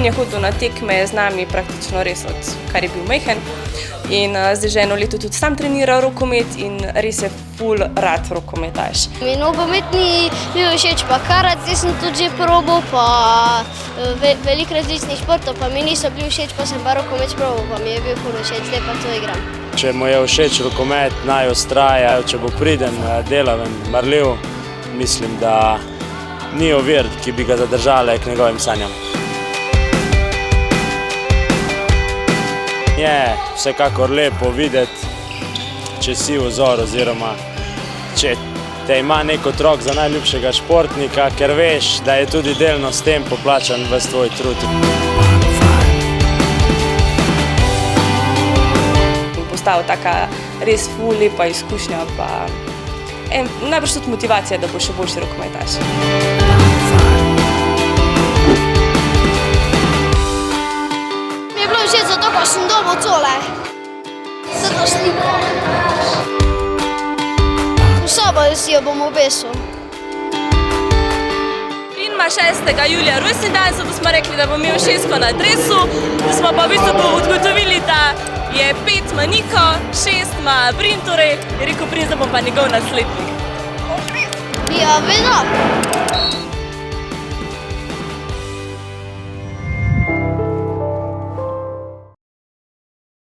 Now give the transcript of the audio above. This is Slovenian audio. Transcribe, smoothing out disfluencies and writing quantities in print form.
In je hodil na tekme z nami praktično res od kar je bil majhen. In zdaj že eno leto tudi sam trenira rokomet in res je ful rad rokometaš. Mi nogomet ni bil všeč, pa karate sem tudi že probal, pa veliko različnih športov, pa mi niso bili všeč, pa sem pa rokomet probal, pa mi je bil ful všeč, zdaj pa to igram. Če mu je všeč rokomet, naj vztraja, če bo priden, delaven, marljiv, mislim, da ni ovir, ki bi ga zadržale k njegovim sanjam. Je vsekakor lepo videti, če si vzor oziroma če te ima nek otrok za najljubšega športnika, ker veš, da je tudi delno s tem poplačan ves tvoj trud. Postala taka res ful lepa izkušnja, pa najbrž tudi motivacija, da bo še boljši rokometaš. Mi je bilo všeč zato, ker sem dobil tole. Zato sliko. V sobo si jo bom obesil. In ima 6. julija rojstni dan, zato smo rekli, da bo imel 6 na dresu. Da smo pa v bistvu ugotovili, da je 5 ima Niko, 6 ima Brin, torej je rekel Brin, da bo pa njegov naslednik. Ja, vedno.